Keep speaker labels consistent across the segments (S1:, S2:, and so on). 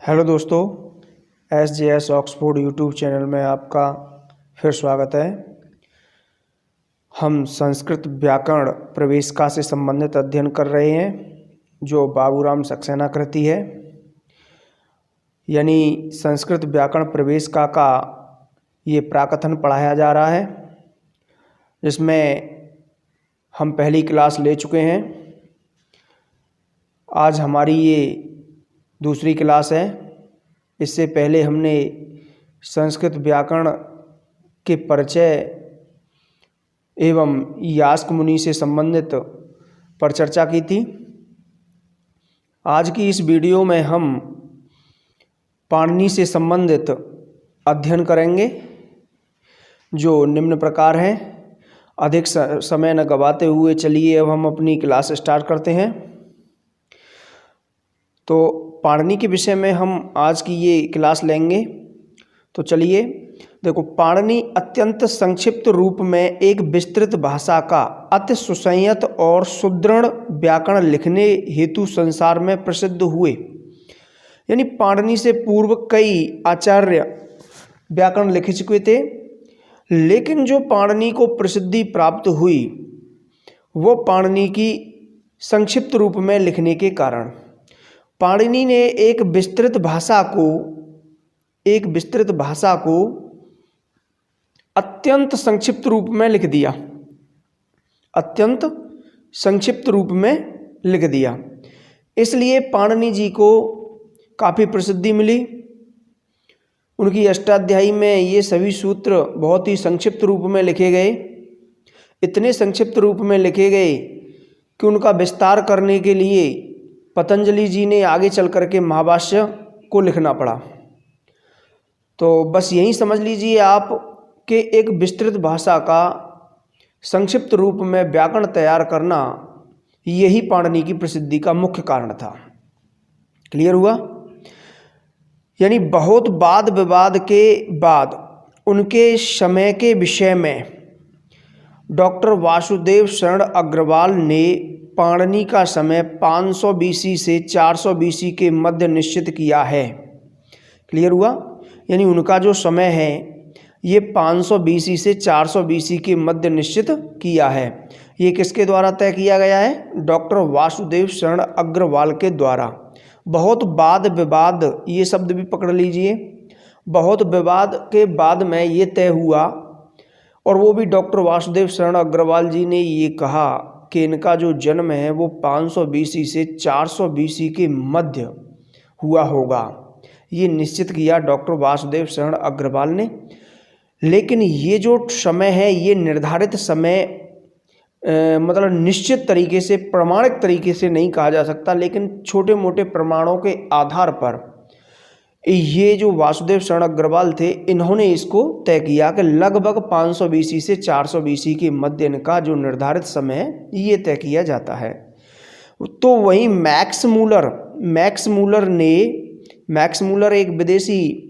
S1: Hello दोस्तों, SJS Oxford YouTube channel में आपका फिर स्वागत है। हम संस्कृत व्याकरण प्रवेशिका से संबंधित अध्ययन कर रहे हैं जो बाबूराम सक्सेना कृति है। यानी संस्कृत व्याकरण प्रवेशिका का ये प्राकथन पढ़ाया जा रहा है, जिसमें हम पहली क्लास ले चुके हैं। आज हमारी ये दूसरी क्लास है। इससे पहले हमने संस्कृत व्याकरण के परिचय एवं यास्क मुनि से संबंधित पर चर्चा की थी। आज की इस वीडियो में हम पाणिनि से संबंधित अध्ययन करेंगे जो निम्न प्रकार है। अधिक समय न गवाते हुए चलिए अब हम अपनी क्लास स्टार्ट करते हैं। तो पाणिनि के विषय में हम आज की ये क्लास लेंगे। तो चलिए देखो, पाणिनि अत्यंत संक्षिप्त रूप में एक विस्तृत भाषा का अति सुसंयत और सुदृढ़ व्याकरण लिखने हेतु संसार में प्रसिद्ध हुए। यानी पाणिनि से पूर्व कई आचार्य व्याकरण लिख चुके थे, लेकिन जो पाणिनि को प्रसिद्धि प्राप्त हुई वो पाणिनि की संक्षिप्त रूप में लिखने के कारण। पाणिनि ने एक विस्तृत भाषा को अत्यंत संक्षिप्त रूप में लिख दिया, अत्यंत संक्षिप्त रूप में लिख दिया। इसलिए पाणिनि जी को काफ़ी प्रसिद्धि मिली। उनकी अष्टाध्यायी में ये सभी सूत्र बहुत ही संक्षिप्त रूप में लिखे गए। इतने संक्षिप्त रूप में लिखे गए कि उनका विस्तार करने के लिए पतंजलि जी ने आगे चल कर के महाभाष्य को लिखना पड़ा। तो बस यही समझ लीजिए आप कि एक विस्तृत भाषा का संक्षिप्त रूप में व्याकरण तैयार करना यही पाणिनि की प्रसिद्धि का मुख्य कारण था। क्लियर हुआ? यानी बहुत वाद विवाद के बाद उनके समय के विषय में डॉक्टर वासुदेव शरण अग्रवाल ने पाणिनि का समय 500 BC से 400 BC के मध्य निश्चित किया है। क्लियर हुआ? यानी उनका जो समय है ये 500 BC से 400 BC के मध्य निश्चित किया है। ये किसके द्वारा तय किया गया है? डॉक्टर वासुदेव शरण अग्रवाल के द्वारा। बहुत वाद विवाद, ये शब्द भी पकड़ लीजिए। बहुत विवाद के बाद में ये तय हुआ, और वो भी डॉक्टर वासुदेव शरण अग्रवाल जी ने ये कहा कि इनका जो जन्म है वो 500 BC से 400 BC के मध्य हुआ होगा। ये निश्चित किया डॉक्टर वासुदेव शरण अग्रवाल ने। लेकिन ये जो समय है ये निर्धारित समय मतलब निश्चित तरीके से, प्रमाणिक तरीके से नहीं कहा जा सकता, लेकिन छोटे मोटे प्रमाणों के आधार पर ये जो वासुदेव शरण अग्रवाल थे इन्होंने इसको तय किया कि लगभग 500 BC से 400 BC के मध्य इनका जो निर्धारित समय है ये तय किया जाता है। तो वहीं मैक्स मूलर एक विदेशी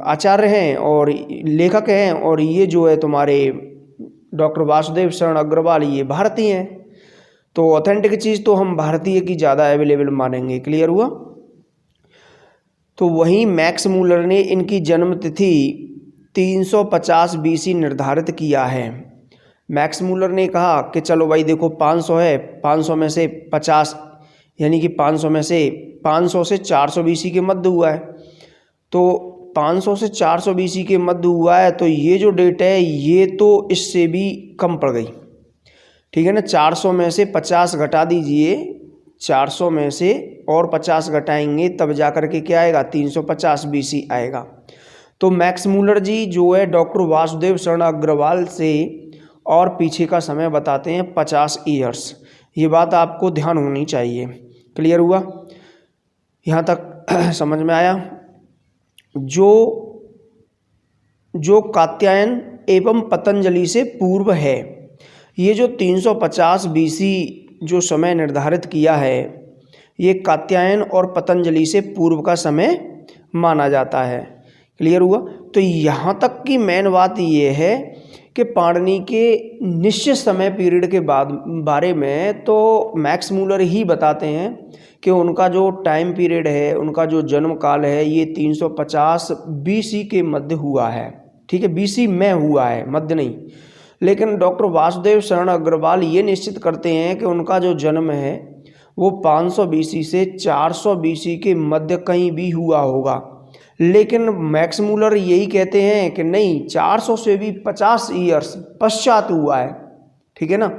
S1: आचार्य हैं और लेखक हैं, और ये जो है तुम्हारे डॉक्टर वासुदेव शरण अग्रवाल ये भारतीय हैं। तो ऑथेंटिक चीज़ तो हम भारतीय की ज़्यादा अवेलेबल मानेंगे। क्लियर हुआ? तो वहीं मैक्स मूलर ने इनकी जन्म तिथि 350 BC निर्धारित किया है। मैक्स मूलर ने कहा कि चलो भाई देखो 500 है, 500 में से 50 यानी कि 500 से 400 BC के मध्य हुआ है। तो 500 से 400 BC के मध्य हुआ है, तो ये जो डेट है ये तो इससे भी कम पड़ गई। ठीक है ना? 400 में से 50 घटा दीजिए, 400 में से और 50 घटाएंगे तब जाकर के क्या आएगा? 350 BC आएगा। तो मैक्स मूलर जी जो है डॉक्टर वासुदेव शरण अग्रवाल से और पीछे का समय बताते हैं 50 ईयर्स। ये बात आपको ध्यान होनी चाहिए। क्लियर हुआ? यहाँ तक समझ में आया? जो कात्यायन एवं पतंजलि से पूर्व है, ये जो 350 BC जो समय निर्धारित किया है ये कात्यायन और पतंजलि से पूर्व का समय माना जाता है। क्लियर हुआ? तो यहाँ तक की मेन बात ये है कि पाणिनि के निश्चित समय पीरियड के बारे में तो मैक्स मूलर ही बताते हैं कि उनका जो टाइम पीरियड है, उनका जो जन्म काल है, ये 350 BC के मध्य हुआ है। ठीक है, BC में हुआ है, मध्य नहीं। लेकिन डॉक्टर वासुदेव शरण अग्रवाल ये निश्चित करते हैं कि उनका जो जन्म है वो 500 BC से 400 BC के मध्य कहीं भी हुआ होगा। लेकिन मैक्स मूलर यही कहते हैं कि नहीं, 400 से भी 50 ईयर्स पश्चात हुआ है। ठीक है ना,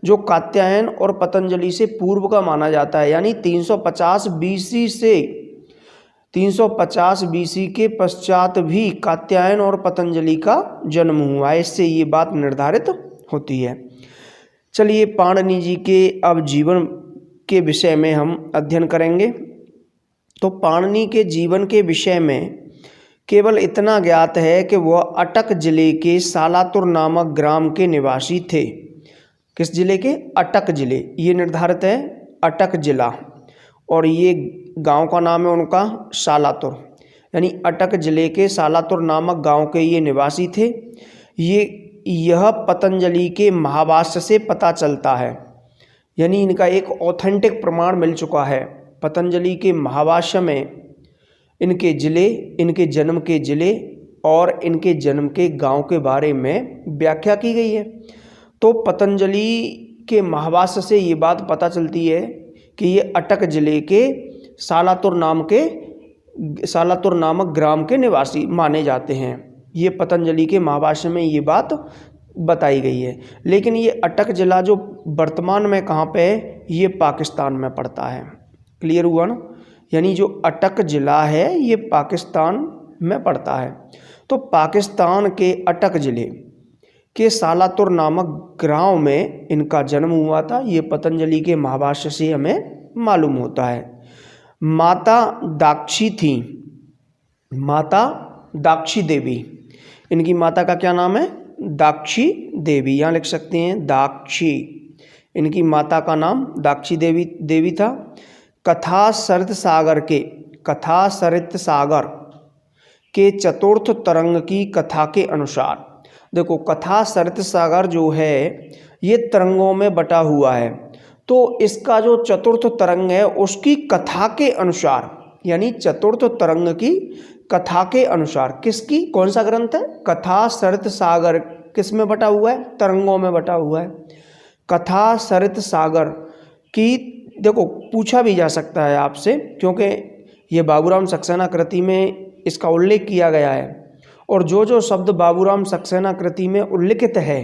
S1: जो कात्यायन और पतंजलि से पूर्व का माना जाता है, यानी 350 BC से 350 BC के पश्चात भी कात्यायन और पतंजलि का जन्म हुआ है। इससे ये बात निर्धारित होती है। चलिए पाणिनि जी के अब जीवन के विषय में हम अध्ययन करेंगे। तो पाणिनि के जीवन के विषय में केवल इतना ज्ञात है कि वह अटक जिले के सालातुर नामक ग्राम के निवासी थे। किस जिले के? अटक जिले, ये निर्धारित है, अटक जिला। और ये गांव का नाम है उनका सालातुर, यानी अटक जिले के सालातुर नामक गांव के ये निवासी थे। यह पतंजलि के महाभाष्य से पता चलता है, यानी इनका एक ऑथेंटिक प्रमाण मिल चुका है। पतंजलि के महाभाष्य में इनके जिले, इनके जन्म के जिले और इनके जन्म के गांव के बारे में व्याख्या की गई है। तो पतंजलि के महाभाष्य से ये बात पता चलती है कि ये अटक जिले के सालातुर नामक ग्राम के निवासी माने जाते हैं। ये पतंजलि के महाभाष्य में ये बात बताई गई है। लेकिन ये अटक जिला जो वर्तमान में कहाँ पे है, ये पाकिस्तान में पड़ता है। क्लियर हुआ ना, यानी जो अटक जिला है ये पाकिस्तान में पड़ता है। तो पाकिस्तान के अटक जिले के सालातुर नामक गांव में इनका जन्म हुआ था। ये पतंजलि के महाभाष्य से हमें मालूम होता है। माता दाक्षी थी, माता दाक्षी देवी। इनकी माता का क्या नाम है? दाक्षी देवी, यहाँ लिख सकते हैं दाक्षी। इनकी माता का नाम दाक्षी देवी था। कथा सरित सागर के चतुर्थ तरंग की कथा के अनुसार, देखो कथा सरित सागर जो है ये तरंगों में बटा हुआ है। तो इसका जो चतुर्थ तरंग है उसकी कथा के अनुसार, यानी चतुर्थ तरंग की कथा के अनुसार, किसकी, कौन सा ग्रंथ है? कथा सरित सागर। किस में बटा हुआ है? तरंगों में बटा हुआ है। कथा सरित सागर की, देखो पूछा भी जा सकता है आपसे, क्योंकि ये बाबूराम सक्सेना कृति में इसका उल्लेख किया गया है। और जो जो शब्द बाबूराम सक्सेना कृति में उल्लिखित है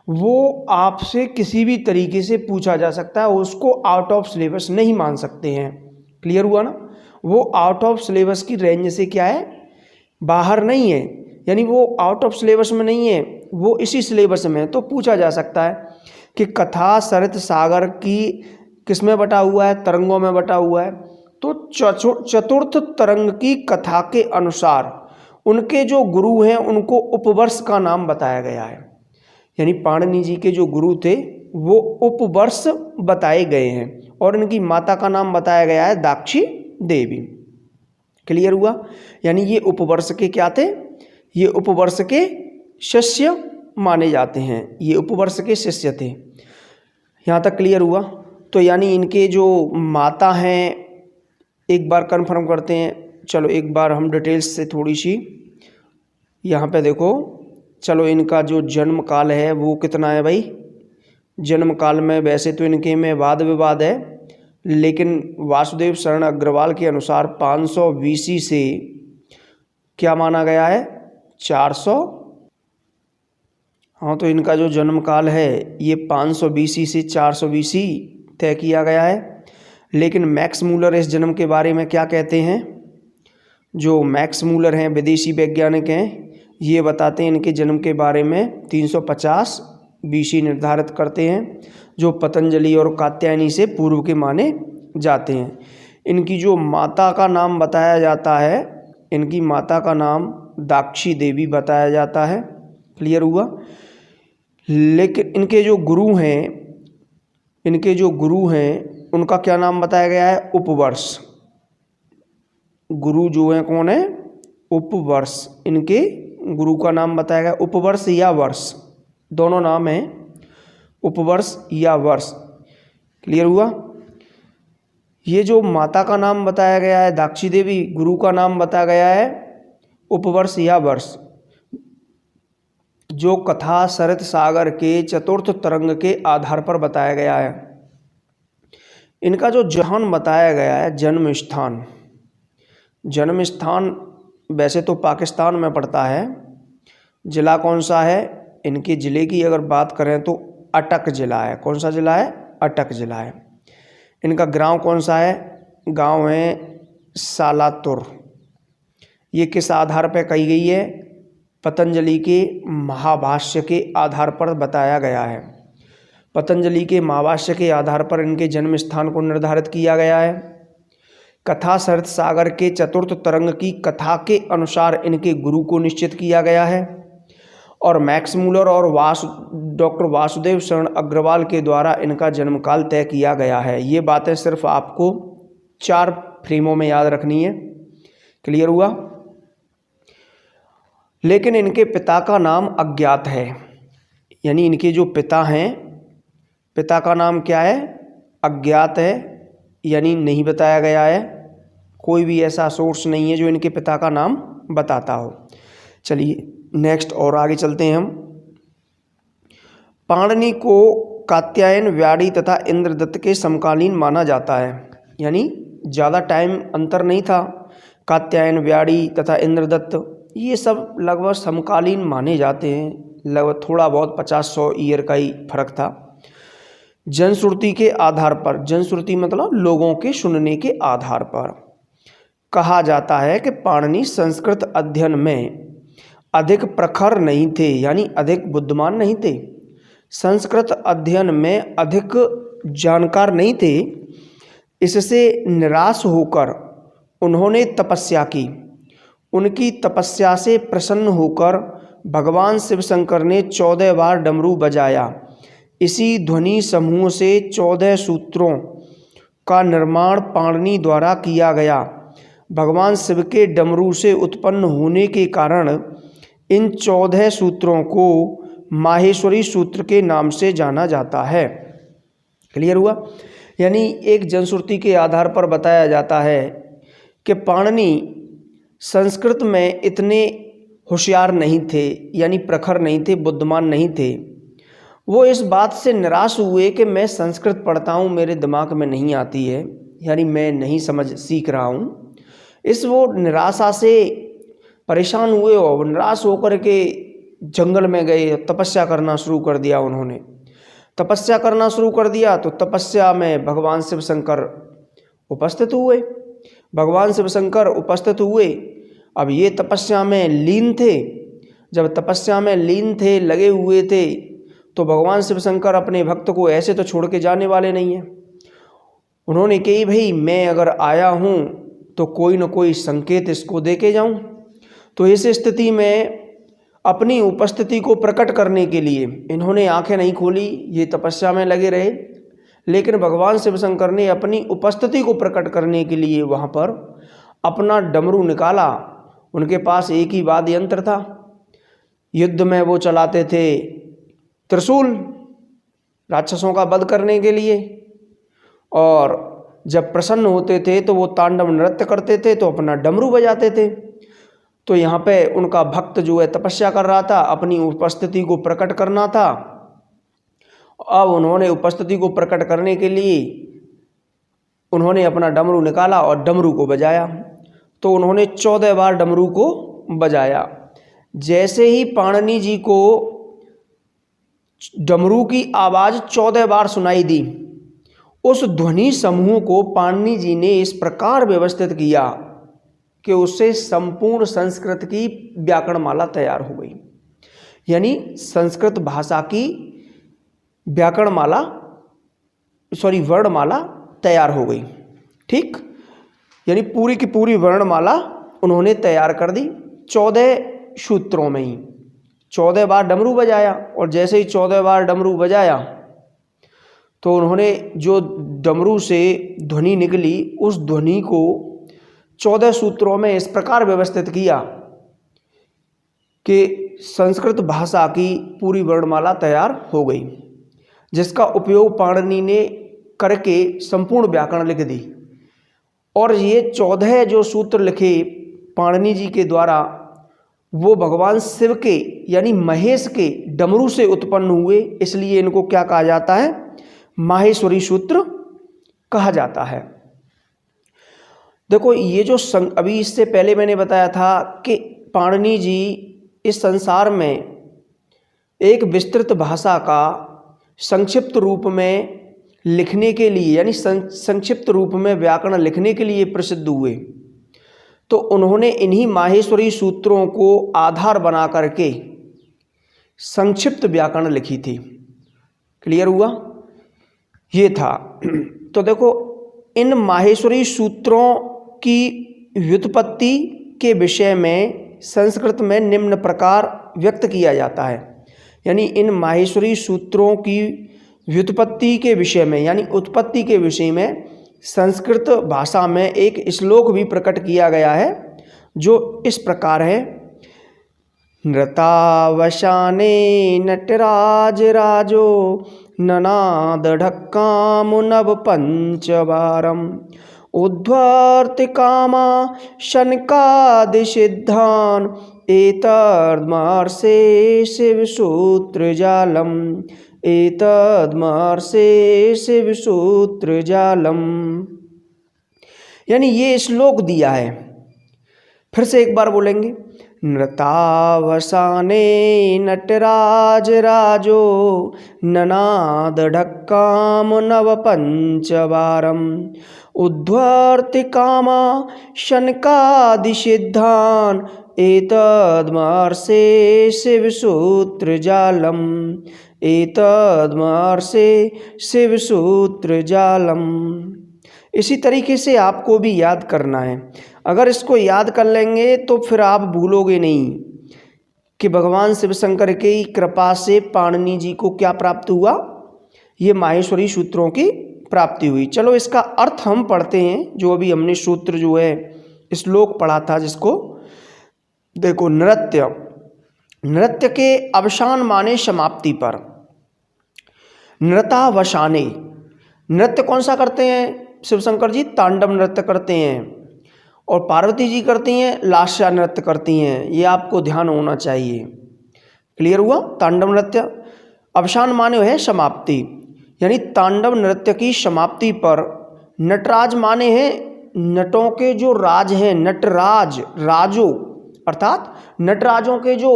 S1: वो आपसे किसी भी तरीके से पूछा जा सकता है, उसको आउट ऑफ सिलेबस नहीं मान सकते हैं। क्लियर हुआ ना, वो आउट ऑफ सिलेबस की रेंज से क्या है, बाहर नहीं है, यानी वो आउट ऑफ सिलेबस में नहीं है, वो इसी सिलेबस में है। तो पूछा जा सकता है कि कथा सरित सागर की किस में बटा हुआ है? तरंगों में बटा हुआ है। तो चतुर्थ तरंग की कथा के अनुसार उनके जो गुरु हैं उनको उपवर्ष का नाम बताया गया है, यानी पाणिनि जी के जो गुरु थे वो उपवर्ष बताए गए हैं। और इनकी माता का नाम बताया गया है दाक्षी देवी। क्लियर हुआ, यानी ये उपवर्ष के क्या थे? ये उपवर्ष के शिष्य माने जाते हैं, ये उपवर्ष के शिष्य थे। यहाँ तक क्लियर हुआ। तो यानी इनके जो माता हैं, एक बार कंफर्म करते हैं। चलो एक बार हम डिटेल्स से थोड़ी सी यहाँ पे देखो। चलो इनका जो जन्म काल है वो कितना है भाई? जन्म काल में वैसे तो इनके में वाद विवाद है, लेकिन वासुदेव शरण अग्रवाल के अनुसार 500 BC से क्या माना गया है? 400। हाँ, तो इनका जो जन्म काल है ये 500 BC से 400 BC तय किया गया है। लेकिन मैक्स मूलर इस जन्म के बारे में क्या कहते हैं? जो मैक्स मूलर हैं, विदेशी वैज्ञानिक हैं, ये बताते हैं इनके जन्म के बारे में 350 BC निर्धारित करते हैं, जो पतंजलि और कात्यायनी से पूर्व के माने जाते हैं। इनकी जो माता का नाम बताया जाता है, इनकी माता का नाम दाक्षी देवी बताया जाता है। क्लियर हुआ। लेकिन इनके जो गुरु हैं उनका क्या नाम बताया गया है? उपवर्ष। गुरु जो है कौन है? उपवर्ष। इनके गुरु का नाम बताया गया उपवर्ष या वर्ष। दोनों नाम हैं उपवर्ष या वर्ष। क्लियर हुआ। ये जो माता का नाम बताया गया है दाक्षी देवी, गुरु का नाम बताया गया है उपवर्ष या वर्ष। जो कथा सरित सागर के चतुर्थ तरंग के आधार पर बताया गया है। इनका जो जहान बताया गया है, जन्म स्थान, जन्म स्थान वैसे तो पाकिस्तान में पड़ता है। जिला कौन सा है? इनके ज़िले की अगर बात करें तो अटक ज़िला है। कौन सा ज़िला है? अटक ज़िला है। इनका गांव कौन सा है? गांव है सालातुर। ये किस आधार पर कही गई है? पतंजलि के महाभाष्य के आधार पर बताया गया है। पतंजलि के महाभाष्य के आधार पर इनके जन्म स्थान को निर्धारित किया गया है। कथा सरित सागर के चतुर्थ तरंग की कथा के अनुसार इनके गुरु को निश्चित किया गया है और मैक्स मूलर और डॉक्टर वासुदेव शरण अग्रवाल के द्वारा इनका जन्मकाल तय किया गया है। ये बातें सिर्फ आपको 4 फ्रेमों में याद रखनी है। क्लियर हुआ। लेकिन इनके पिता का नाम अज्ञात है, यानी इनके जो पिता हैं, पिता का नाम क्या है? अज्ञात है, यानी नहीं बताया गया है। कोई भी ऐसा सोर्स नहीं है जो इनके पिता का नाम बताता हो। चलिए नेक्स्ट और आगे चलते हैं हम। पाणिनि को कात्यायन, व्याधि तथा इंद्रदत्त के समकालीन माना जाता है, यानी ज़्यादा टाइम अंतर नहीं था। कात्यायन, व्याधि तथा इंद्रदत्त ये सब लगभग समकालीन माने जाते हैं। लगभग थोड़ा बहुत 50-100 ईयर का ही फर्क था। जनश्रुति के आधार पर, जनश्रुति मतलब लोगों के सुनने के आधार पर कहा जाता है कि पाणिनि संस्कृत अध्ययन में अधिक प्रखर नहीं थे, यानी अधिक बुद्धिमान नहीं थे। संस्कृत अध्ययन में अधिक जानकार नहीं थे। इससे निराश होकर उन्होंने तपस्या की। उनकी तपस्या से प्रसन्न होकर भगवान शिव शंकर ने 14 बार डमरू बजाया। इसी ध्वनि समूह से 14 सूत्रों का निर्माण पाणिनि द्वारा किया गया। भगवान शिव के डमरू से उत्पन्न होने के कारण इन 14 सूत्रों को माहेश्वरी सूत्र के नाम से जाना जाता है। क्लियर हुआ। यानी एक जनश्रुति के आधार पर बताया जाता है कि पाणिनि संस्कृत में इतने होशियार नहीं थे, यानी प्रखर नहीं थे, बुद्धिमान नहीं थे। वो इस बात से निराश हुए कि मैं संस्कृत पढ़ता हूँ, मेरे दिमाग में नहीं आती है, यानी मैं नहीं सीख रहा हूँ। इस वो निराशा से परेशान हुए और निराश होकर के जंगल में गए, तपस्या करना शुरू कर दिया। उन्होंने तपस्या करना शुरू कर दिया तो तपस्या में भगवान शिव शंकर उपस्थित हुए। भगवान शिव शंकर उपस्थित हुए। अब ये तपस्या में लीन थे। जब तपस्या में लीन थे, लगे हुए थे, तो भगवान शिव शंकर अपने भक्त को ऐसे तो छोड़ के जाने वाले नहीं हैं। उन्होंने कही भाई मैं अगर आया हूँ तो कोई न कोई संकेत इसको दे के जाऊँ। तो इस स्थिति में अपनी उपस्थिति को प्रकट करने के लिए इन्होंने आंखें नहीं खोली, ये तपस्या में लगे रहे। लेकिन भगवान शिव शंकर ने अपनी उपस्थिति को प्रकट करने के लिए वहाँ पर अपना डमरू निकाला। उनके पास एक ही वाद्य यंत्र था। युद्ध में वो चलाते थे त्रिशूल, राक्षसों का वध करने के लिए, और जब प्रसन्न होते थे तो वो तांडव नृत्य करते थे, तो अपना डमरू बजाते थे। तो यहाँ पे उनका भक्त जो है तपस्या कर रहा था, अपनी उपस्थिति को प्रकट करना था। अब उन्होंने उपस्थिति को प्रकट करने के लिए उन्होंने अपना डमरू निकाला और डमरू को बजाया। तो उन्होंने 14 बार डमरू को बजाया। जैसे ही पाणिनि जी को डमरू की आवाज़ 14 बार सुनाई दी, उस ध्वनि समूह को पाणिनि जी ने इस प्रकार व्यवस्थित किया कि उससे संपूर्ण संस्कृत की व्याकरणमाला तैयार हो गई। यानी संस्कृत भाषा की वर्णमाला तैयार हो गई। ठीक, यानी पूरी की पूरी वर्णमाला उन्होंने तैयार कर दी 14 सूत्रों में ही। 14 बार डमरू बजाया, और जैसे ही 14 बार डमरू बजाया तो उन्होंने जो डमरू से ध्वनि निकली, उस ध्वनि को 14 सूत्रों में इस प्रकार व्यवस्थित किया कि संस्कृत भाषा की पूरी वर्णमाला तैयार हो गई, जिसका उपयोग पाणिनि ने करके संपूर्ण व्याकरण लिख दी। और ये 14 जो सूत्र लिखे पाणिनि जी के द्वारा, वो भगवान शिव के यानी महेश के डमरू से उत्पन्न हुए, इसलिए इनको क्या कहा जाता है? माहेश्वरी सूत्र कहा जाता है। देखो ये जो अभी इससे पहले मैंने बताया था कि पाणिनि जी इस संसार में एक विस्तृत भाषा का संक्षिप्त रूप में लिखने के लिए यानी संक्षिप्त रूप में व्याकरण लिखने के लिए प्रसिद्ध हुए। तो उन्होंने इन्हीं माहेश्वरी सूत्रों को आधार बना करके संक्षिप्त व्याकरण लिखी थी। क्लियर हुआ? ये था। तो देखो इन माहेश्वरी सूत्रों की व्युत्पत्ति के विषय में संस्कृत में निम्न प्रकार व्यक्त किया जाता है। यानी इन माहेश्वरी सूत्रों की व्युत्पत्ति के विषय में यानी उत्पत्ति के विषय में संस्कृत भाषा में एक श्लोक भी प्रकट किया गया है, जो इस प्रकार है। नृतावशाने नटराज राजो ननाद ढक्काम नव पंचवारम उद्वर्ति कामा शनकादि सिद्धान एतद्महर्षे शिवसूत्र जालम एतद्महर्षे शिवसूत्र जालम। यानी ये श्लोक दिया है। फिर से एक बार बोलेंगे। नृतावसाने नटराज राजो ननाद ढक्काम नव पंचवारम उद्वर्ति कामा शनकादि सिद्धान एतद्महर्षे शिवसूत्र जालम एतद्महर्षे शिवसूत्र जालम। इसी तरीके से आपको भी याद करना है। अगर इसको याद कर लेंगे तो फिर आप भूलोगे नहीं कि भगवान शिव शंकर की कृपा से पाणिनि जी को क्या प्राप्त हुआ? ये माहेश्वरी सूत्रों की प्राप्ति हुई। चलो इसका अर्थ हम पढ़ते हैं। जो अभी हमने सूत्र जो है श्लोक पढ़ा था, जिसको देखो नृत्य, नृत्य के अवसान माने समाप्ति पर। नृतावसाने, नृत्य कौन सा करते हैं शिव शंकर जी? तांडव नृत्य करते हैं। और पार्वती जी करती हैं लास्या नृत्य करती हैं। ये आपको ध्यान होना चाहिए। क्लियर हुआ? तांडव नृत्य अवसान माने है समाप्ति, यानी तांडव नृत्य की समाप्ति पर नटराज माने हैं नटों के जो राज हैं, नटराज राजो अर्थात नटराजों के जो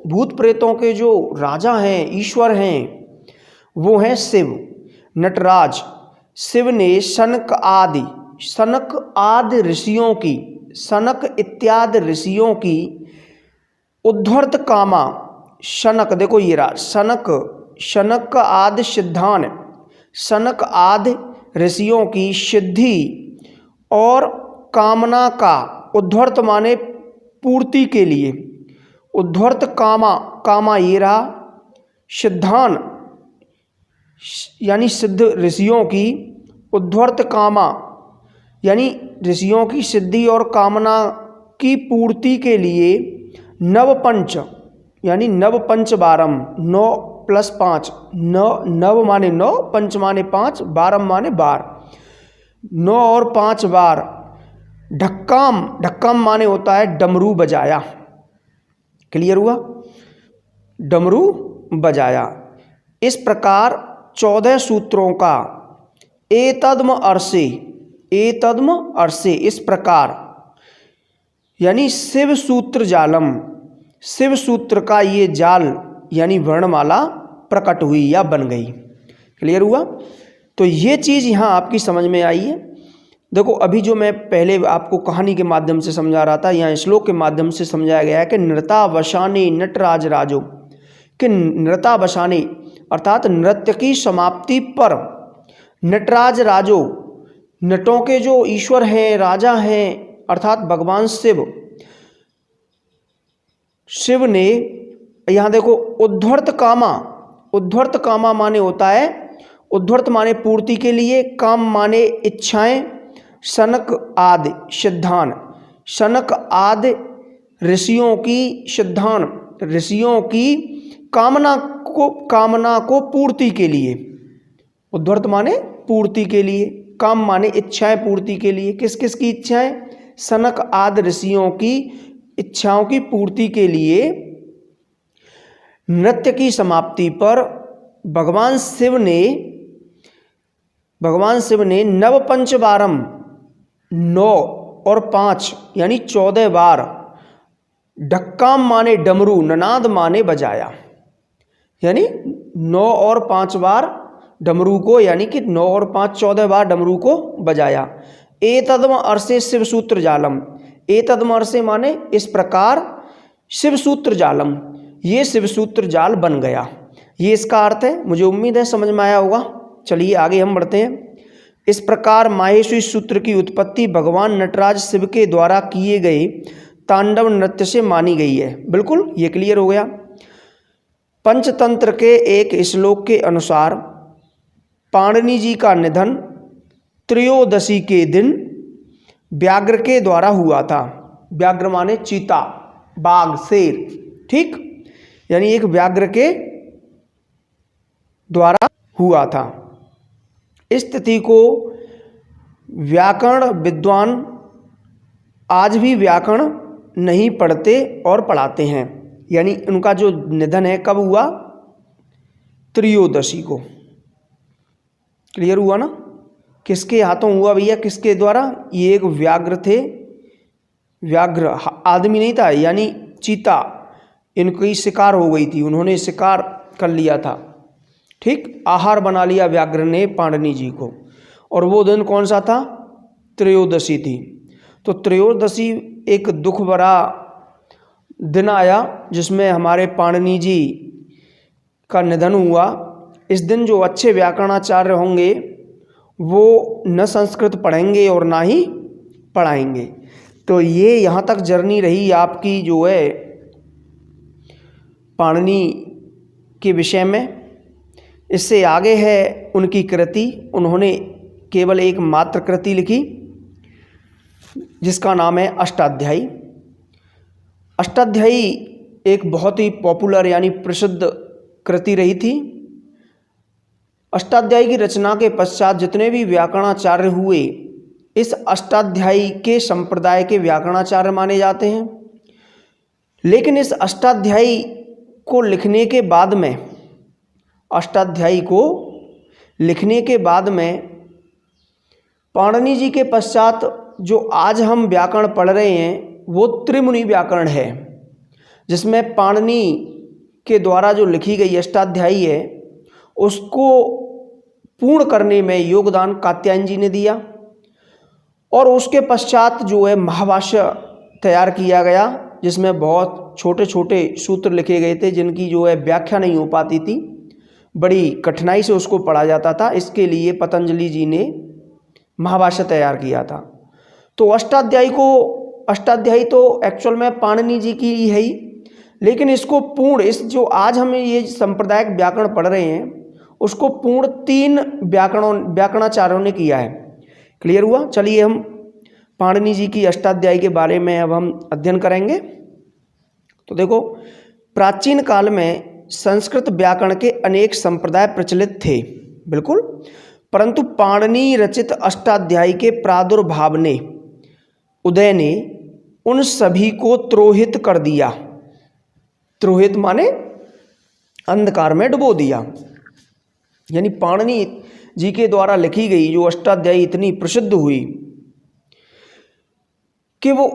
S1: भूत प्रेतों के जो राजा हैं, ईश्वर हैं, वो हैं शिव। नटराज शिव ने सनक आदि ऋषियों की, सनक इत्यादि ऋषियों की उद्धर्त कामा, सनक देखो ये रहा सनक आदि सिद्धान, सनक आदि ऋषियों की सिद्धि और कामना का, उद्धर्त माने पूर्ति के लिए, उद्धर्त कामा ये रहा सिद्धान यानी सिद्ध ऋषियों की, उद्धर्त कामा यानी ऋषियों की सिद्धि और कामना की पूर्ति के लिए नवपंच यानी नवपंचवारम, 9 + 5, नव माने 9, पंच माने 5, बारम माने 12, 9 और 5 बार ढक्काम माने होता है डमरू बजाया। क्लियर हुआ? डमरू बजाया। इस प्रकार 14 सूत्रों का एतद्म अर्षे इस प्रकार यानी शिव सूत्र जालम, शिव सूत्र का ये जाल यानी वर्णमाला प्रकट हुई या बन गई। क्लियर हुआ? तो ये चीज़ यहाँ आपकी समझ में आई है। देखो अभी जो मैं पहले आपको कहानी के माध्यम से समझा रहा था, यहाँ श्लोक के माध्यम से समझाया गया है कि नृतावसाने नटराज राजो, कि नृतावसाने अर्थात नृत्य की समाप्ति पर नटराज राजो, नटों के जो ईश्वर हैं, राजा हैं, अर्थात भगवान शिव ने यहाँ देखो उद्धर्त कामा माने होता है, उद्धर्त माने पूर्ति के लिए, काम माने इच्छाएं, सनक आदि सिद्धान, सनक आदि ऋषियों की सिद्धान ऋषियों की कामना को पूर्ति के लिए, उद्धर्त माने पूर्ति के लिए, काम माने इच्छाएं पूर्ति के लिए। किस किस की इच्छाएं? सनक आदि ऋषियों की इच्छाओं की पूर्ति के लिए नृत्य की समाप्ति पर भगवान शिव ने नव पंचवारम 9 और 5 यानी 14 बार ढक्काम माने डमरू, ननाद माने बजाया। यानी 9 और 5 बार डमरू को, यानी कि 9 और 5 14 बार डमरू को बजाया। एतद्म अर्षे शिव सूत्र जालम, एतद्म अर्षे माने इस प्रकार, शिव सूत्र जालम ये शिव सूत्र जाल बन गया। ये इसका अर्थ है। मुझे उम्मीद है समझ में आया होगा। चलिए आगे हम बढ़ते हैं। इस प्रकार माहेश्वरी सूत्र की उत्पत्ति भगवान नटराज शिव के द्वारा किए गए तांडव नृत्य से मानी गई है। बिल्कुल ये क्लियर हो गया। पंचतंत्र के एक श्लोक के अनुसार पाणिनि जी का निधन त्रयोदशी के दिन व्याघ्र के द्वारा हुआ था। व्याघ्र माने चीता, बाघ, शेर, ठीक, यानी एक व्याघ्र के द्वारा हुआ था। इस तिथि को व्याकरण विद्वान आज भी व्याकरण नहीं पढ़ते और पढ़ाते हैं। यानी उनका जो निधन है कब हुआ? त्रयोदशी को। क्लियर हुआ ना? किसके हाथों हुआ भैया? किसके द्वारा? ये एक व्याघ्र थे, व्याघ्र आदमी नहीं था, यानी चीता, इनकी शिकार हो गई थी, उन्होंने शिकार कर लिया था, ठीक, आहार बना लिया व्याघ्र ने पाणिनि जी को। और वो दिन कौन सा था? त्रयोदशी थी। तो त्रयोदशी एक दुख भरा दिन आया जिसमें हमारे पाणिनि जी का निधन हुआ। इस दिन जो अच्छे व्याकरणाचार्य होंगे वो न संस्कृत पढ़ेंगे और ना ही पढ़ाएंगे। तो ये यहाँ तक जर्नी रही आपकी जो है पाणिनि के विषय में। इससे आगे है उनकी कृति। उन्होंने केवल एक मात्र कृति लिखी जिसका नाम है अष्टाध्यायी। अष्टाध्यायी एक बहुत ही पॉपुलर यानी प्रसिद्ध कृति रही थी। अष्टाध्यायी की रचना के पश्चात जितने भी व्याकरणाचार्य हुए इस अष्टाध्यायी के संप्रदाय के व्याकरणाचार्य माने जाते हैं। लेकिन इस अष्टाध्यायी को लिखने के बाद में, अष्टाध्यायी को लिखने के बाद में पाणिनि जी के पश्चात जो आज हम व्याकरण पढ़ रहे हैं वो त्रिमुनि व्याकरण है, जिसमें पाणिनि के द्वारा जो लिखी गई अष्टाध्यायी है उसको पूर्ण करने में योगदान कात्यायन जी ने दिया। और उसके पश्चात जो है महाभाष्य तैयार किया गया जिसमें बहुत छोटे छोटे सूत्र लिखे गए थे जिनकी जो है व्याख्या नहीं हो पाती थी, बड़ी कठिनाई से उसको पढ़ा जाता था। इसके लिए पतंजलि जी ने महाभाष्य तैयार किया था। तो अष्टाध्यायी तो एक्चुअल में पाणिनि जी की ही है ही, लेकिन इसको पूर्ण, इस जो आज हम ये सांप्रदायिक व्याकरण पढ़ रहे हैं उसको पूर्ण 3 व्याकरणाचार्यों ने किया है। क्लियर हुआ? चलिए हम पाणिनि जी की अष्टाध्यायी के बारे में अब हम अध्ययन करेंगे। तो देखो, प्राचीन काल में संस्कृत व्याकरण के अनेक संप्रदाय प्रचलित थे, बिल्कुल, परंतु पाणिनि रचित अष्टाध्यायी के प्रादुर्भाव ने, उदय ने उन सभी को त्रोहित कर दिया। त्रोहित माने अंधकार में डुबो दिया। यानी पाणिनि जी के द्वारा लिखी गई जो अष्टाध्यायी इतनी प्रसिद्ध हुई कि वो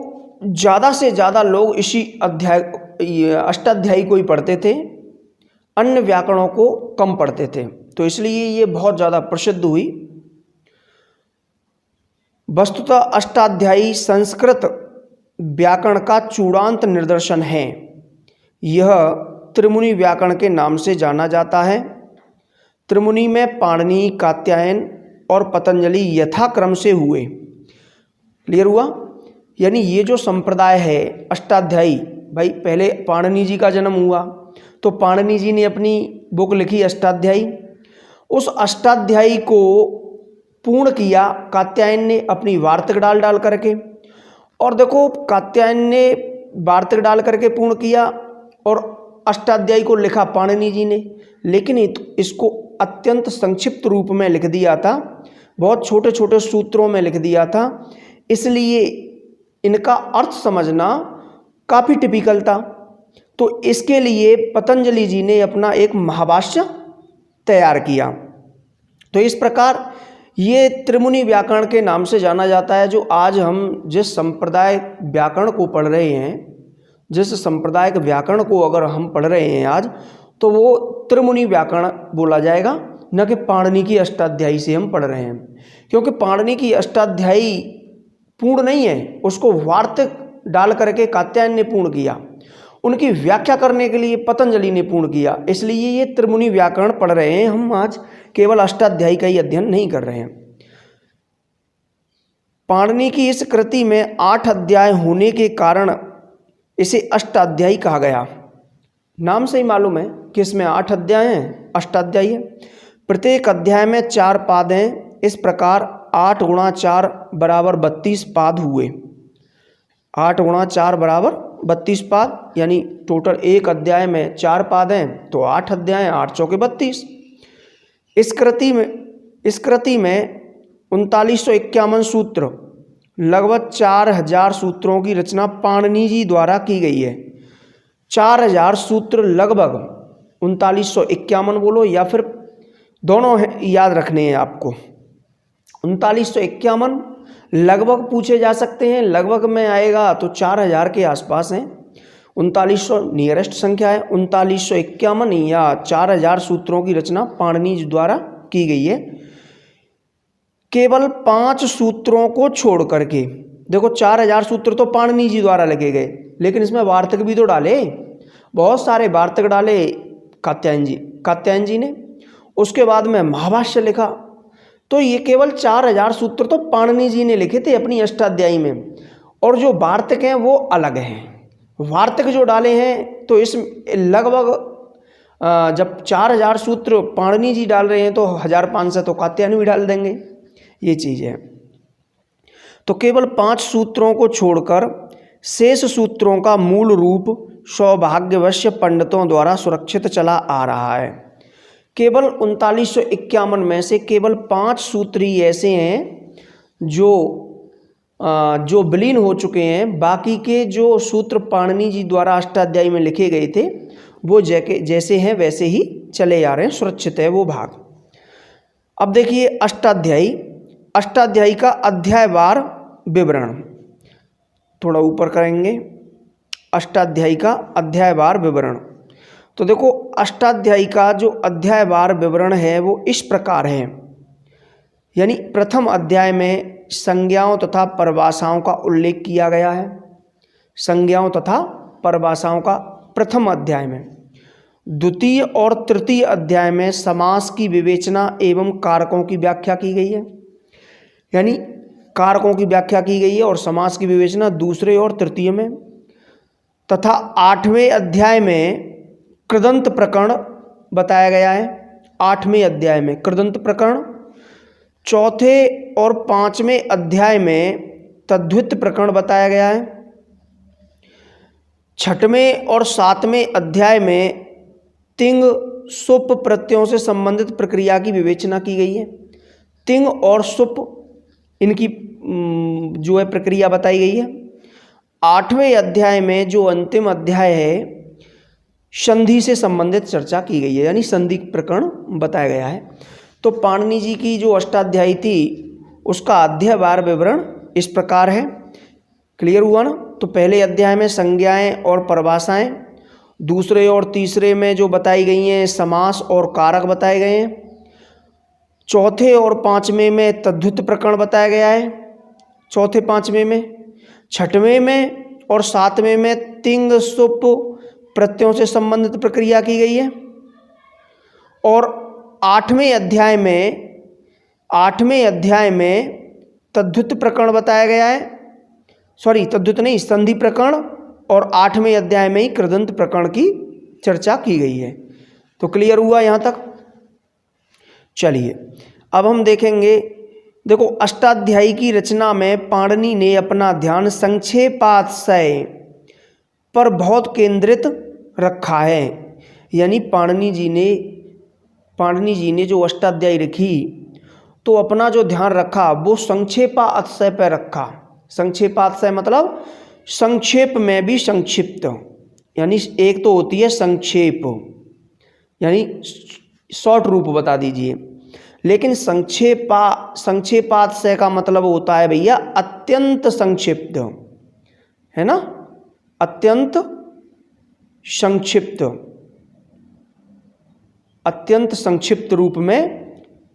S1: ज़्यादा से ज़्यादा लोग इसी अष्टाध्यायी को ही पढ़ते थे, अन्य व्याकरणों को कम पढ़ते थे। तो इसलिए ये बहुत ज़्यादा प्रसिद्ध हुई। वस्तुतः अष्टाध्यायी संस्कृत व्याकरण का चूड़ांत निदर्शन है। यह त्रिमुनि व्याकरण के नाम से जाना जाता है। त्रिमुनि में पाणिनि, कात्यायन और पतंजलि यथाक्रम से हुए। क्लियर हुआ? यानी ये जो संप्रदाय है अष्टाध्यायी, भाई पहले पाणिनि जी का जन्म हुआ तो पाणिनि जी ने अपनी बुक लिखी अष्टाध्यायी। उस अष्टाध्यायी को पूर्ण किया कात्यायन ने अपनी वार्तिक डाल करके। और देखो, कात्यायन ने वार्तिक डाल करके पूर्ण किया और अष्टाध्यायी को लिखा पाणिनि जी ने, लेकिन इसको अत्यंत संक्षिप्त रूप में लिख दिया था, बहुत छोटे छोटे सूत्रों में लिख दिया था, इसलिए इनका अर्थ समझना काफ़ी टिपिकल था। तो इसके लिए पतंजलि जी ने अपना एक महाभाष्य तैयार किया। तो इस प्रकार ये त्रिमुनि व्याकरण के नाम से जाना जाता है। जो आज हम जिस संप्रदाय व्याकरण को पढ़ रहे हैं, जिस सांप्रदायिक व्याकरण को अगर हम पढ़ रहे हैं आज, तो वो त्रिमुनि व्याकरण बोला जाएगा, न कि पाणिनि की अष्टाध्यायी से हम पढ़ रहे हैं। क्योंकि पाणिनि की अष्टाध्यायी पूर्ण नहीं है, उसको वार्तिक डाल करके कात्यायन ने पूर्ण किया, उनकी व्याख्या करने के लिए पतंजलि ने पूर्ण किया। इसलिए ये त्रिमुनि व्याकरण पढ़ रहे हैं हम आज, केवल अष्टाध्यायी का ही अध्ययन नहीं कर रहे हैं। पाणिनि की इस कृति में 8 अध्याय होने के कारण इसे अष्टाध्यायी कहा गया। नाम से ही मालूम है कि इसमें 8 अध्याय हैं, अष्टाध्यायी है। प्रत्येक अध्याय में 4 पाद हैं। इस प्रकार 8 × 4 = 32 पाद हुए। 8 × 4 = 32 पाद, यानी टोटल एक अध्याय में 4 पाद हैं, तो 8 अध्याय, 8 × 4 = 32। इस कृति में 3951 सूत्र, लगभग 4000 सूत्रों की रचना पाणिनि जी द्वारा की गई है। 4000 सूत्र लगभग, 3951 बोलो या फिर दोनों याद रखने हैं आपको। 3951 लगभग पूछे जा सकते हैं, लगभग में आएगा तो 4000 के आसपास हैं। 3900 नियरेस्ट संख्या है। 3951 या 4000 सूत्रों की रचना पाणिनि जी द्वारा की गई है। केवल 5 सूत्रों को छोड़ करके, देखो 4000 सूत्र तो पाणिनि जी द्वारा लिखे गए, लेकिन इसमें वार्तिक भी तो डाले, बहुत सारे वार्तिक डाले कात्यायन जी ने। उसके बाद में महाभाष्य लिखा। तो ये केवल 4000 सूत्र तो पाणिनि जी ने लिखे थे अपनी अष्टाध्यायी में, और जो वार्तिक हैं वो अलग हैं। वार्तिक जो डाले हैं तो इस लगभग जब 4000 सूत्र पाणिनि जी डाल रहे हैं तो 1500 तो कात्यायन भी डाल देंगे, ये चीज़ है। तो केवल 5 सूत्रों को छोड़कर शेष सूत्रों का मूल रूप सौभाग्यवश पंडितों द्वारा सुरक्षित चला आ रहा है। केवल 3951 में से केवल 5 सूत्र ही ऐसे हैं जो विलीन हो चुके हैं। बाकी के जो सूत्र पाणिनि जी द्वारा अष्टाध्यायी में लिखे गए थे वो जैसे हैं वैसे ही चले आ रहे हैं, सुरक्षित है वो भाग। अब देखिए अष्टाध्यायी का अध्यायवार विवरण, थोड़ा ऊपर करेंगे। अष्टाध्यायी का अध्यायवार विवरण, तो देखो अष्टाध्यायी का जो अध्यायवार विवरण है वो इस प्रकार है। यानी प्रथम अध्याय में संज्ञाओं तथा परिभाषाओं का उल्लेख किया गया है। संज्ञाओं तथा परिभाषाओं का प्रथम अध्याय में। द्वितीय और तृतीय अध्याय में समास की विवेचना एवं कारकों की व्याख्या की गई है। यानी कारकों की व्याख्या की गई है और समास की विवेचना दूसरे और तृतीय में। तथा 8वें अध्याय में कृदंत प्रकरण बताया गया है। 8वें अध्याय में कृदंत प्रकरण। चौथे और 5वें अध्याय में तद्धित प्रकरण बताया गया है। 6वें और 7वें अध्याय में तिंग सुप प्रत्ययों से संबंधित प्रक्रिया की विवेचना की गई है। तिंग और सुप, इनकी जो है प्रक्रिया बताई गई है। 8वें अध्याय में जो अंतिम अध्याय है संधि से संबंधित चर्चा की गई है, यानी संधि प्रकरण बताया गया है। तो पाणिनि जी की जो अष्टाध्यायी थी उसका अध्यायवार विवरण इस प्रकार है। क्लियर हुआ ना? तो पहले अध्याय में संज्ञाएं और परिभाषाएं, दूसरे और तीसरे में जो बताई गई हैं समास और कारक बताए गए हैं। चौथे और 5वें में तद्धित प्रकरण बताया गया है, चौथे 5वें में। 6वें में और 7वें में तिंग सुप प्रत्ययों से संबंधित प्रक्रिया की गई है। और 8वें अध्याय में तद्धित प्रकरण बताया गया है, सॉरी तद्धित नहीं, संधि प्रकरण। और 8वें अध्याय में ही कृदंत प्रकरण की चर्चा की गई है। तो क्लियर हुआ यहाँ तक? चलिए अब हम देखेंगे। देखो अष्टाध्यायी की रचना में पाणिनि ने अपना ध्यान संक्षेपातिशय पर बहुत केंद्रित रखा है। यानी पाणिनि जी ने जो अष्टाध्यायी रखी तो अपना जो ध्यान रखा वो संक्षेपातिशय पर रखा। संक्षेपातिशय मतलब संक्षेप में भी संक्षिप्त, यानी एक तो होती है संक्षेप यानी शॉर्ट रूप बता दीजिए, लेकिन संक्षेपातिशय का मतलब होता है भैया अत्यंत संक्षिप्त, है ना, अत्यंत संक्षिप्त रूप में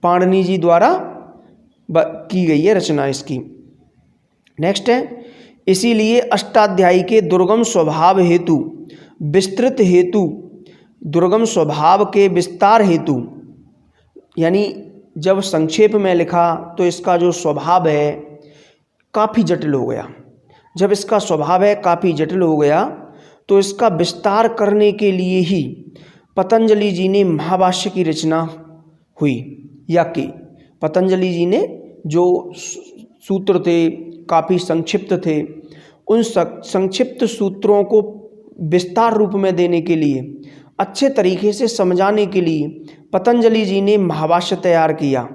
S1: पाणिनि जी द्वारा की गई है रचना इसकी। नेक्स्ट है, इसीलिए अष्टाध्यायी के दुर्गम स्वभाव हेतु विस्तृत हेतु, दुर्गम स्वभाव के विस्तार हेतु, यानी जब संक्षेप में लिखा तो इसका जो स्वभाव है काफ़ी जटिल हो गया। जब इसका स्वभाव है काफ़ी जटिल हो गया तो इसका विस्तार करने के लिए ही पतंजलि जी ने महाभाष्य की रचना हुई, या कि पतंजलि जी ने जो सूत्र थे काफ़ी संक्षिप्त थे, उन संक्षिप्त सूत्रों को विस्तार रूप में देने के लिए, अच्छे तरीके से समझाने के लिए पतंजलि जी ने महाभाष्य तैयार किया।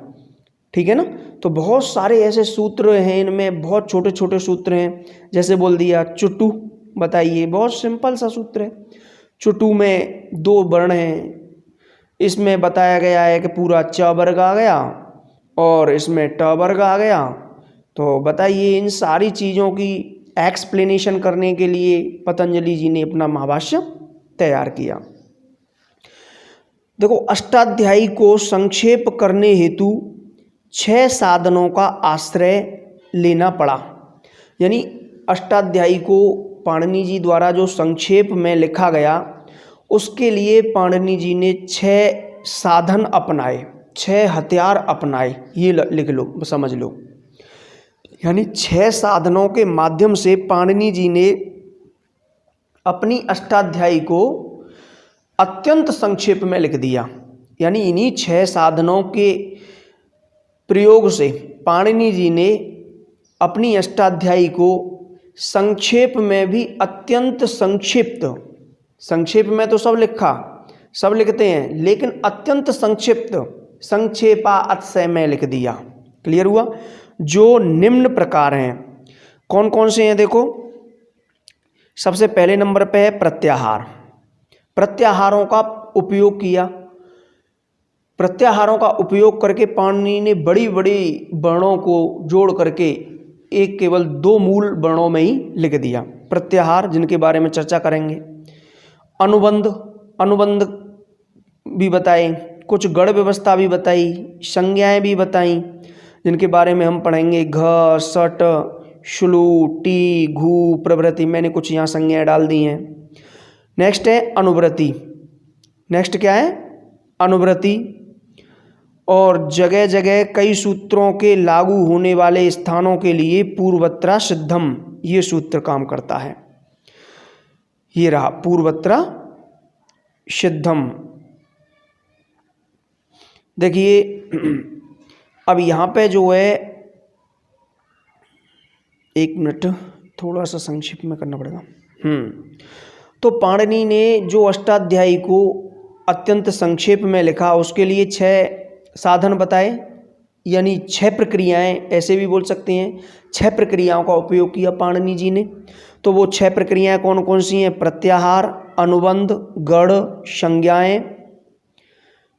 S1: ठीक है ना। तो बहुत सारे ऐसे सूत्र हैं, इनमें बहुत छोटे छोटे सूत्र हैं। जैसे बोल दिया चुटु, बताइए, बहुत सिंपल सा सूत्र है। चुटु में 2 वर्ण हैं, इसमें बताया गया है कि पूरा च वर्ग आ गया और इसमें ट वर्ग आ गया। तो बताइए, इन सारी चीज़ों की एक्सप्लेनेशन करने के लिए पतंजलि जी ने अपना महाभाष्य तैयार किया। देखो, अष्टाध्यायी को संक्षेप करने हेतु 6 साधनों का आश्रय लेना पड़ा। यानी अष्टाध्यायी को पाणिनि जी द्वारा जो संक्षेप में लिखा गया, उसके लिए पाणिनि जी ने 6 साधन अपनाए, 6 हथियार अपनाए। ये लिख लो, समझ लो। यानी 6 साधनों के माध्यम से पाणिनि जी ने अपनी अष्टाध्यायी को अत्यंत संक्षेप में लिख दिया। यानी इन्हीं 6 साधनों के प्रयोग से पाणिनि जी ने अपनी अष्टाध्यायी को संक्षेप में भी अत्यंत संक्षिप्त, संक्षेप में तो सब लिखते हैं, लेकिन अत्यंत संक्षिप्त संक्षेपातिशय में लिख दिया। क्लियर हुआ। जो निम्न प्रकार हैं, कौन कौन से हैं देखो। सबसे पहले नंबर पे है प्रत्याहार। प्रत्याहारों का उपयोग किया। प्रत्याहारों का उपयोग करके पाणिनि ने बड़ी बड़ी वर्णों को जोड़ करके एक केवल 2 मूल वर्णों में ही लिख दिया प्रत्याहार, जिनके बारे में चर्चा करेंगे। अनुबंध भी बताए, कुछ गढ़ व्यवस्था भी बताई, संज्ञाएं भी बताई, जिनके बारे में हम पढ़ेंगे। घ, सट, श्लू, टी, घू, प्रभृति। मैंने कुछ यहाँ संज्ञाएं डाल दी हैं। नेक्स्ट है अनुवृत्ति। नेक्स्ट क्या है? अनुवृत्ति। और जगह जगह कई सूत्रों के लागू होने वाले स्थानों के लिए पूर्वत्रा सिद्धम, ये सूत्र काम करता है। ये रहा पूर्वत्रा सिद्धम। देखिए, अब यहाँ पे जो है, एक मिनट, थोड़ा सा संक्षिप्त में करना पड़ेगा। तो पाणिनि ने जो अष्टाध्यायी को अत्यंत संक्षेप में लिखा, उसके लिए 6 साधन बताए, यानी 6 प्रक्रियाएं, ऐसे भी बोल सकते हैं। 6 प्रक्रियाओं का उपयोग किया पाणिनि जी ने। तो वो 6 प्रक्रियाएं कौन कौन सी हैं? प्रत्याहार, अनुबंध, गढ़, संज्ञाएं,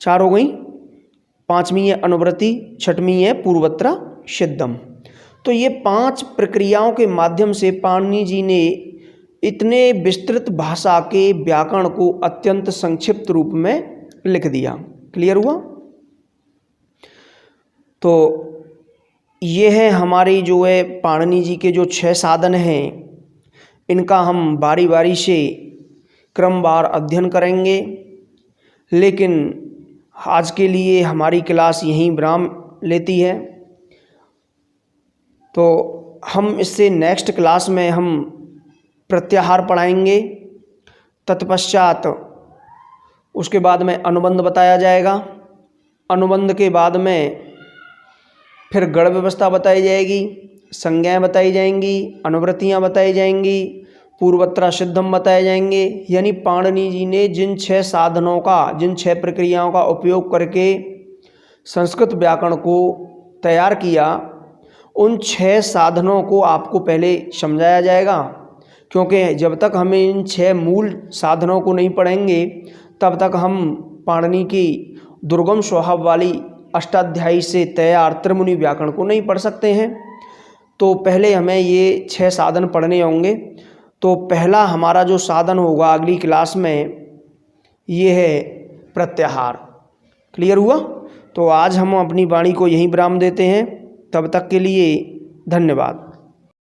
S1: 4 हो गई। 5वीं है अनुवृत्ति, 6वीं है पूर्वत्रा सिद्धम। तो ये 5 प्रक्रियाओं के माध्यम से पाणिनि जी ने इतने विस्तृत भाषा के व्याकरण को अत्यंत संक्षिप्त रूप में लिख दिया। क्लियर हुआ? तो ये है हमारी जो है पाणिनि जी के जो 6 साधन हैं, इनका हम बारी बारी से क्रमवार अध्ययन करेंगे। लेकिन आज के लिए हमारी क्लास यहीं विराम लेती है। तो हम इससे नेक्स्ट क्लास में हम प्रत्याहार पढ़ाएंगे। तत्पश्चात उसके बाद में अनुबंध बताया जाएगा। अनुबंध के बाद में फिर गढ़ व्यवस्था बताई जाएगी, संज्ञाएं बताई जाएंगी, अनुवृत्तियां बताई जाएंगी। पूर्वत्र सिद्धम बताए जाएंगे। यानी पाणिनि जी ने जिन 6 साधनों का, जिन 6 प्रक्रियाओं का उपयोग करके संस्कृत व्याकरण को तैयार किया, उन 6 साधनों को आपको पहले समझाया जाएगा, क्योंकि जब तक हम इन 6 मूल साधनों को नहीं पढ़ेंगे तब तक हम पाणिनि की दुर्गम स्वभाव वाली अष्टाध्यायी से तैयार त्रिमुनि व्याकरण को नहीं पढ़ सकते हैं। तो पहले हमें ये 6 साधन पढ़ने होंगे। तो पहला हमारा जो साधन होगा अगली क्लास में, ये है प्रत्याहार। क्लियर हुआ? तो आज हम अपनी वाणी को यहीं विराम देते हैं। तब तक के लिए धन्यवाद।